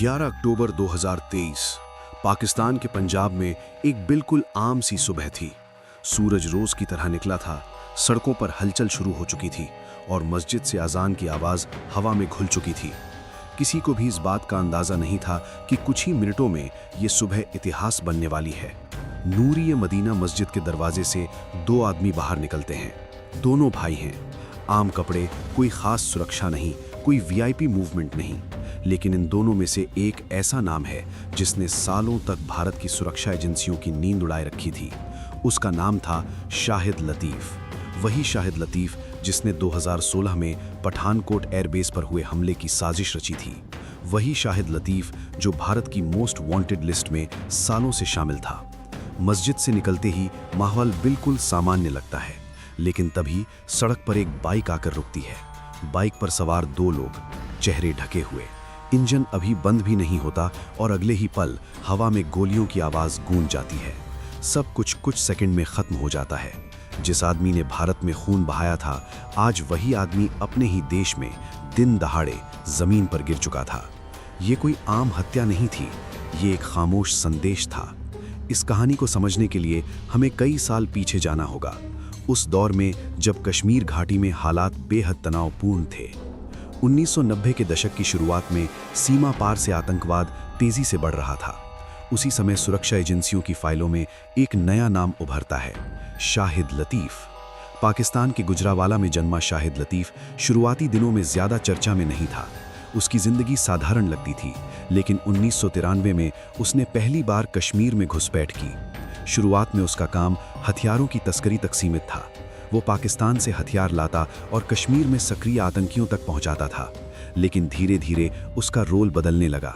11 अक्टूबर 2023 पाकिस्तान के पंजाब में एक बिल्कुल आम सी सुबह थी। सूरज रोज की तरह निकला था, सड़कों पर हलचल शुरू हो चुकी थी और मस्जिद से अजान की आवाज़ हवा में घुल चुकी थी। किसी को भी इस बात का अंदाज़ा नहीं था कि कुछ ही मिनटों में ये सुबह इतिहास बनने वाली है। नूरी मदीना मस्जिद के दरवाजे से दो आदमी बाहर निकलते हैं। दोनों भाई हैं। आम कपड़े, कोई खास सुरक्षा नहीं, कोई वीआईपी मूवमेंट नहीं, लेकिन इन दोनों में से एक ऐसा नाम है जिसने सालों तक भारत की सुरक्षा एजेंसियों की नींद उड़ाए रखी थी। उसका नाम था शाहिद लतीफ़। वही शाहिद लतीफ़ जिसने 2016 में पठानकोट एयरबेस पर हुए हमले की साजिश रची थी। वही शाहिद लतीफ़ जो भारत की मोस्ट वांटेड लिस्ट में सालों से शामिल था। मस्जिद से निकलते ही माहौल बिल्कुल सामान्य लगता है, लेकिन तभी सड़क पर एक बाइक आकर रुकती है। बाइक पर सवार दो लोग, चेहरे ढके हुए। इंजन अभी बंद भी नहीं होता और अगले ही पल हवा में गोलियों की आवाज़ गूंज जाती है। सब कुछ सेकंड में खत्म हो जाता है। जिस आदमी ने भारत में खून बहाया था, आज वही आदमी अपने ही देश में दिन दहाड़े जमीन पर गिर चुका था। ये कोई आम हत्या नहीं थी, ये एक खामोश संदेश था। इस कहानी को समझने के लिए हमें कई साल पीछे जाना होगा, उस दौर में जब कश्मीर घाटी में हालात बेहद तनावपूर्ण थे। 1990 के दशक की शुरुआत में सीमा पार से आतंकवाद तेजी से बढ़ रहा था। उसी समय सुरक्षा एजेंसियों की फाइलों में एक नया नाम उभरता है, शाहिद लतीफ़। पाकिस्तान के गुजरावाला में जन्मा शाहिद लतीफ़ शुरुआती दिनों में ज़्यादा चर्चा में नहीं था। उसकी ज़िंदगी साधारण लगती थी, लेकिन 1993 में उसने पहली बार कश्मीर में घुसपैठ की। शुरुआत में उसका काम हथियारों की तस्करी तक सीमित था। वो पाकिस्तान से हथियार लाता और कश्मीर में सक्रिय आतंकियों तक पहुंचाता था। लेकिन धीरे धीरे उसका रोल बदलने लगा।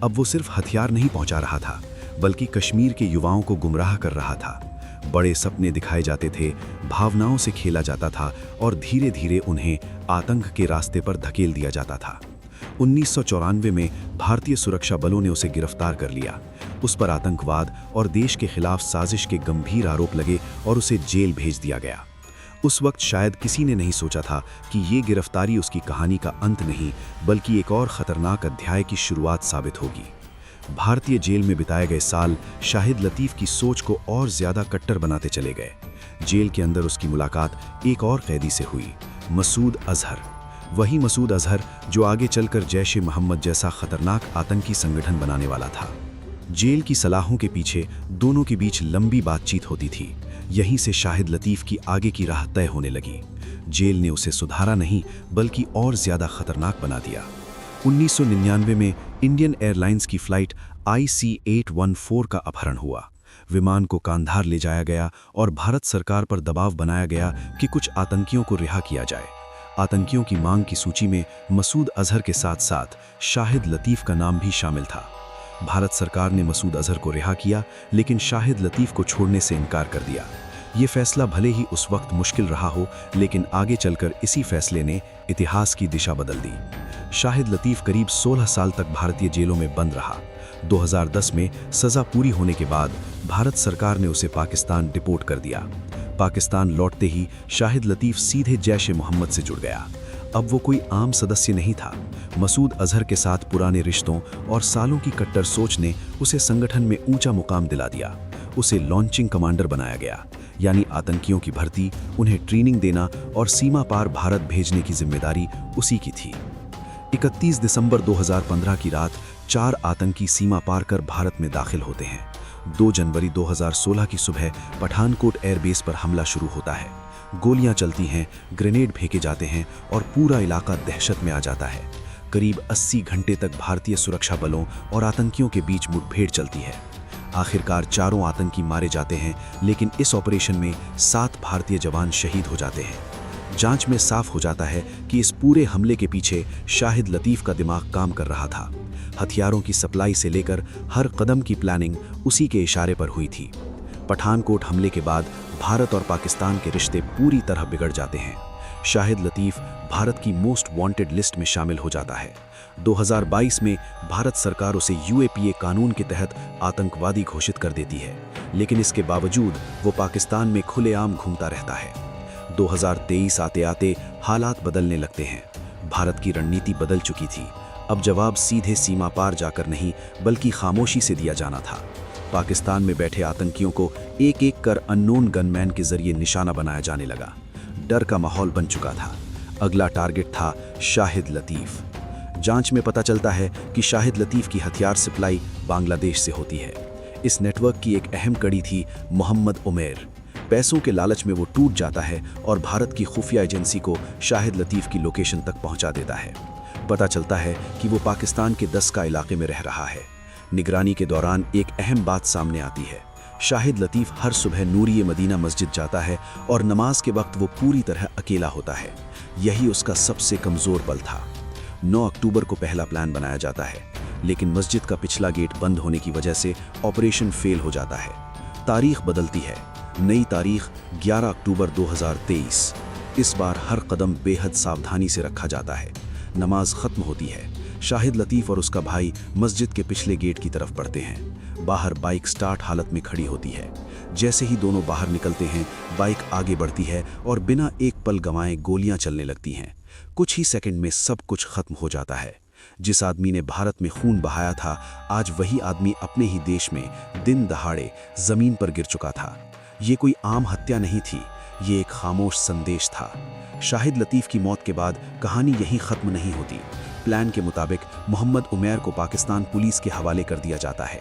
अब वो सिर्फ हथियार नहीं पहुंचा रहा था, बल्कि कश्मीर के युवाओं को गुमराह कर रहा था। बड़े सपने दिखाए जाते थे, भावनाओं से खेला जाता था और धीरे धीरे उन्हें आतंक के रास्ते पर धकेल दिया जाता था। 1994 में भारतीय सुरक्षा बलों ने उसे गिरफ्तार कर लिया। उस पर आतंकवाद और देश के खिलाफ साजिश के गंभीर आरोप लगे और उसे जेल भेज दिया गया। उस वक्त शायद किसी ने नहीं सोचा था कि ये गिरफ्तारी उसकी कहानी का अंत नहीं, बल्कि एक और खतरनाक अध्याय की शुरुआत साबित होगी। भारतीय जेल में बिताए गए साल शाहिद लतीफ़ की सोच को और ज़्यादा कट्टर बनाते चले गए। जेल के अंदर उसकी मुलाकात एक और कैदी से हुई, मसूद अजहर। वही मसूद अजहर जो आगे चलकर जैश-ए-मोहम्मद जैसा खतरनाक आतंकी संगठन बनाने वाला था। जेल की सलाहों के पीछे दोनों के बीच लंबी बातचीत होती थी। यहीं से शाहिद लतीफ़ की आगे की राह तय होने लगी। जेल ने उसे सुधारा नहीं, बल्कि और ज़्यादा खतरनाक बना दिया। 1999 में इंडियन एयरलाइंस की फ़्लाइट IC-814 का अपहरण हुआ। विमान को कांधार ले जाया गया और भारत सरकार पर दबाव बनाया गया कि कुछ आतंकियों को रिहा किया जाए। आतंकियों की मांग की सूची में मसूद अजहर के साथ साथ शाहिद लतीफ़ का नाम भी शामिल था। भारत सरकार ने मसूद अजहर को रिहा किया, लेकिन शाहिद लतीफ़ को छोड़ने से इनकार कर दिया। ये फैसला भले ही उस वक्त मुश्किल रहा हो, लेकिन आगे चलकर इसी फैसले ने इतिहास की दिशा बदल दी। शाहिद लतीफ़ करीब 16 साल तक भारतीय जेलों में बंद रहा। 2010 में सज़ा पूरी होने के बाद भारत सरकार ने उसे पाकिस्तान डिपोर्ट कर दिया। पाकिस्तान लौटते ही शाहिद लतीफ़ सीधे जैश-ए-मोहम्मद से जुड़ गया। अब वो कोई आम सदस्य नहीं था। मसूद अजहर के साथ पुराने रिश्तों और सालों की कट्टर सोच ने उसे संगठन में ऊंचा मुकाम दिला दिया। उसे लॉन्चिंग कमांडर बनाया गया, यानी आतंकियों की भर्ती, उन्हें ट्रेनिंग देना और सीमा पार भारत भेजने की जिम्मेदारी उसी की थी। 31 दिसंबर 2015 की रात 4 आतंकी सीमा पार कर भारत में दाखिल होते हैं। 2 जनवरी 2016 की सुबह पठानकोट एयरबेस पर हमला शुरू होता है। गोलियां चलती हैं, ग्रेनेड फेंके जाते हैं और पूरा इलाका दहशत में आ जाता है। करीब 80 घंटे तक भारतीय सुरक्षा बलों और आतंकियों के बीच मुठभेड़ चलती है। आखिरकार चारों आतंकी मारे जाते हैं, लेकिन इस ऑपरेशन में 7 भारतीय जवान शहीद हो जाते हैं। जांच में साफ हो जाता है कि इस पूरे हमले के पीछे शाहिद लतीफ़ का दिमाग काम कर रहा था। हथियारों की सप्लाई से लेकर हर कदम की प्लानिंग उसी के इशारे पर हुई थी। पठानकोट हमले के बाद भारत और पाकिस्तान के रिश्ते पूरी तरह बिगड़ जाते हैं। शाहिद लतीफ़ भारत की मोस्ट वांटेड लिस्ट में शामिल हो जाता है। 2022 में भारत सरकार उसे UAPA कानून के तहत आतंकवादी घोषित कर देती है, लेकिन इसके बावजूद वो पाकिस्तान में खुलेआम घूमता रहता है। 2023 आते आते हालात बदलने लगते हैं। भारत की रणनीति बदल चुकी थी। अब जवाब सीधे सीमा पार जाकर नहीं बल्कि खामोशी से दिया जाना था। पाकिस्तान में बैठे आतंकियों को एक एक कर अननोन गनमैन के जरिए निशाना बनाया जाने लगा। डर का माहौल बन चुका था। अगला टारगेट था शाहिद लतीफ़। जांच में पता चलता है कि शाहिद लतीफ़ की हथियार सप्लाई बांग्लादेश से होती है। इस नेटवर्क की एक अहम कड़ी थी मोहम्मद उमेर। पैसों के लालच में वो टूट जाता है और भारत की खुफिया एजेंसी को शाहिद लतीफ़ की लोकेशन तक पहुंचा देता है। पता चलता है कि वो पाकिस्तान के 10 का इलाके में रह रहा है। निगरानी के दौरान एक अहम बात सामने आती है। शाहिद लतीफ़ हर सुबह नूरिए मदीना मस्जिद जाता है और नमाज के वक्त वो पूरी तरह अकेला होता है। यही उसका सबसे कमज़ोर पल था। 9 अक्टूबर को पहला प्लान बनाया जाता है, लेकिन मस्जिद का पिछला गेट बंद होने की वजह से ऑपरेशन फेल हो जाता है। तारीख बदलती है। नई तारीख 11 अक्टूबर 2023। इस बार हर कदम बेहद सावधानी से रखा जाता है। नमाज खत्म होती है। शाहिद लतीफ़ और उसका भाई मस्जिद के पिछले गेट की तरफ बढ़ते हैं। बाहर बाइक स्टार्ट हालत में खड़ी होती है। जैसे ही दोनों बाहर निकलते हैं, बाइक आगे बढ़ती है और बिना एक पल गंवाए गोलियां चलने लगती हैं। कुछ ही सेकंड में सब कुछ खत्म हो जाता है। जिस आदमी ने भारत में खून बहाया था, आज वही आदमी अपने ही देश में दिन दहाड़े जमीन पर गिर चुका था। ये कोई आम हत्या नहीं थी, ये एक खामोश संदेश था। शाहिद लतीफ़ की मौत के बाद कहानी यहीं ख़त्म नहीं होती। प्लान के मुताबिक मोहम्मद उमेर को पाकिस्तान पुलिस के हवाले कर दिया जाता है।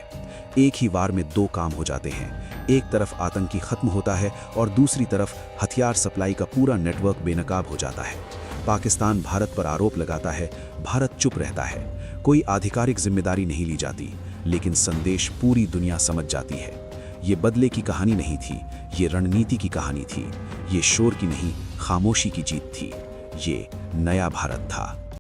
एक ही वार में 2 काम हो जाते हैं। एक तरफ आतंकी ख़त्म होता है और दूसरी तरफ हथियार सप्लाई का पूरा नेटवर्क बेनकाब हो जाता है। पाकिस्तान भारत पर आरोप लगाता है, भारत चुप रहता है। कोई आधिकारिक जिम्मेदारी नहीं ली जाती, लेकिन संदेश पूरी दुनिया समझ जाती है। ये बदले की कहानी नहीं थी, ये रणनीति की कहानी थी। ये शोर की नहीं, खामोशी की जीत थी। ये नया भारत था।